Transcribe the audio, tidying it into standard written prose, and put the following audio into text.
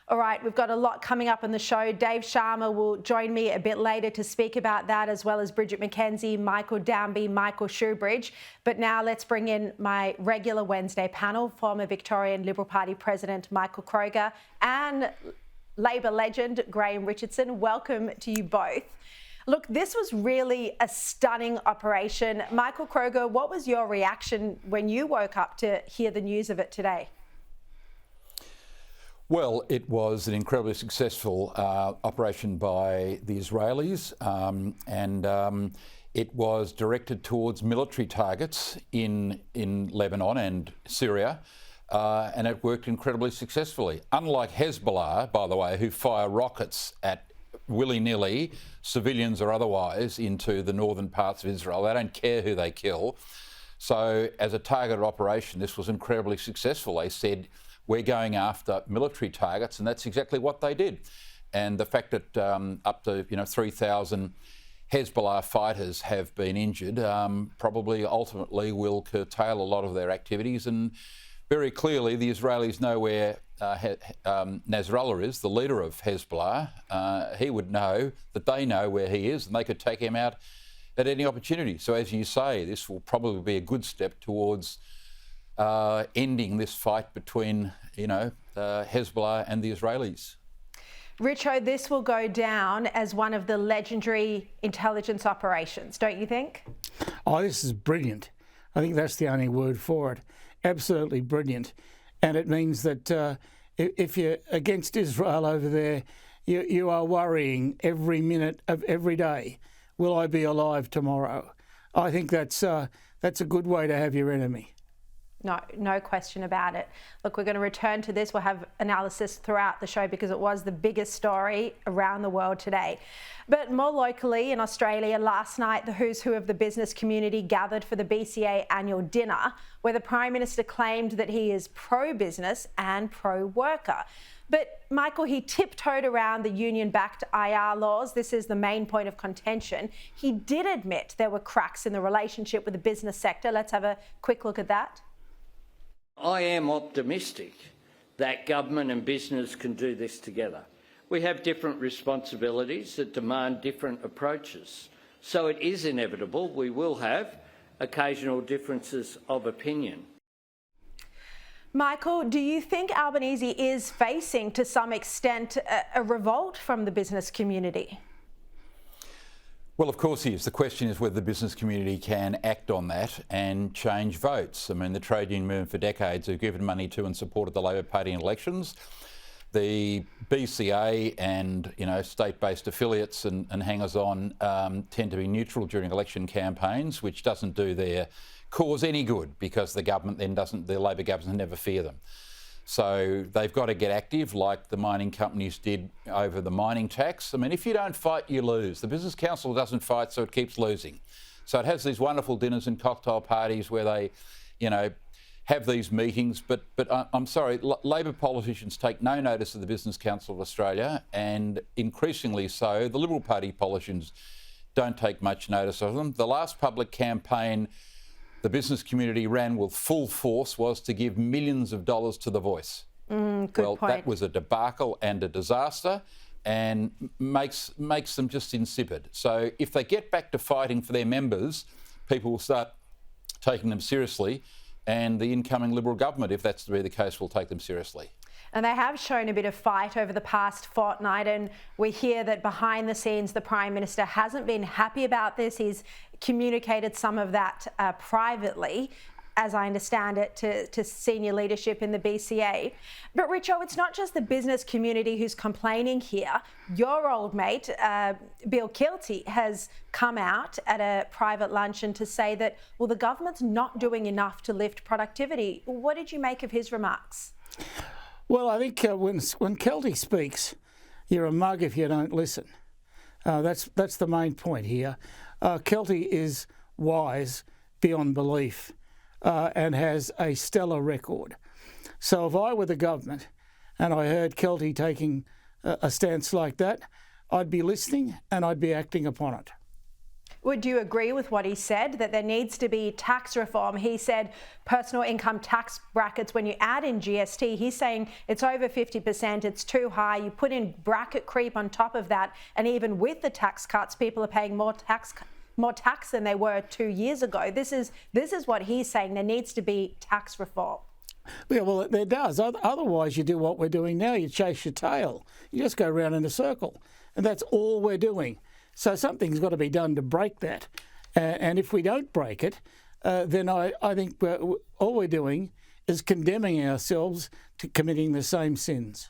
All right, we've got a lot coming up on the show. Dave Sharma will join me a bit later to speak about that, as well as Bridget McKenzie, Michael Downby, Michael Shoebridge. But now let's bring in my regular Wednesday panel, former Victorian Liberal Party President Michael Kroger and Labor legend Graham Richardson. Welcome to you both. Look, this was really a stunning operation. Michael Kroger, what was your reaction when you woke up to hear the news of it today? Well, it was an incredibly successful operation by the Israelis, and it was directed towards military targets in Lebanon and Syria, and it worked incredibly successfully. Unlike Hezbollah, by the way, who fire rockets at willy-nilly, civilians or otherwise, into the northern parts of Israel. They don't care who they kill. So as a targeted operation, this was incredibly successful. They said, we're going after military targets, and that's exactly what they did. And the fact that up to 3,000 Hezbollah fighters have been injured probably ultimately will curtail a lot of their activities. And very clearly, the Israelis know where Nasrallah is, the leader of Hezbollah. He would know that they know where he is, and they could take him out at any opportunity. So as you say, this will probably be a good step towards ending this fight between, Hezbollah and the Israelis. Richo, this will go down as one of the legendary intelligence operations, don't you think? Oh, this is brilliant. I think that's the only word for it. Absolutely brilliant. And it means that if you're against Israel over there, you are worrying every minute of every day, will I be alive tomorrow? I think that's a good way to have your enemy. No question about it. Look, we're going to return to this. We'll have analysis throughout the show because it was the biggest story around the world today. But more locally in Australia, last night, the who's who of the business community gathered for the BCA annual dinner, where the Prime Minister claimed that he is pro-business and pro-worker. But Michael, he tiptoed around the union-backed IR laws. This is the main point of contention. He did admit there were cracks in the relationship with the business sector. Let's have a quick look at that. I am optimistic that government and business can do this together. We have different responsibilities that demand different approaches. So it is inevitable we will have occasional differences of opinion. Michael, do you think Albanese is facing, to some extent, a revolt from the business community? Well, of course he is. The question is whether the business community can act on that and change votes. I mean, the trade union movement for decades have given money to and supported the Labor Party in elections. The BCA and, state-based affiliates and hangers-on tend to be neutral during election campaigns, which doesn't do their cause any good because the government then the Labor government never fear them. So they've got to get active like the mining companies did over the mining tax. I mean, if you don't fight, you lose. The Business Council doesn't fight, so it keeps losing. So it has these wonderful dinners and cocktail parties where they, have these meetings. But I'm sorry, Labor politicians take no notice of the Business Council of Australia, and increasingly so, the Liberal Party politicians don't take much notice of them. The last public campaign the business community ran with full force was to give millions of dollars to The Voice. Good point. That was a debacle and a disaster, and makes them just insipid. So if they get back to fighting for their members, people will start taking them seriously, and the incoming Liberal government, if that's to be the case, will take them seriously. And they have shown a bit of fight over the past fortnight, and we hear that behind the scenes the Prime Minister hasn't been happy about this. He's communicated some of that privately, as I understand it, to senior leadership in the BCA. But Richo, it's not just the business community who's complaining here. Your old mate, Bill Kilty, has come out at a private luncheon to say that, well, the government's not doing enough to lift productivity. What did you make of his remarks? Well, I think when Kelty speaks, you're a mug if you don't listen. That's the main point here. Kelty is wise beyond belief and has a stellar record. So if I were the government and I heard Kelty taking a stance like that, I'd be listening and I'd be acting upon it. Would you agree with what he said, that there needs to be tax reform? He said personal income tax brackets, when you add in GST, he's saying it's over 50%, it's too high. You put in bracket creep on top of that, and even with the tax cuts, people are paying more tax than they were 2 years ago. This is what he's saying. There needs to be tax reform. Yeah, well, there does. Otherwise, you do what we're doing now. You chase your tail. You just go around in a circle. And that's all we're doing. So something's got to be done to break that. And if we don't break it, then I think all we're doing is condemning ourselves to committing the same sins.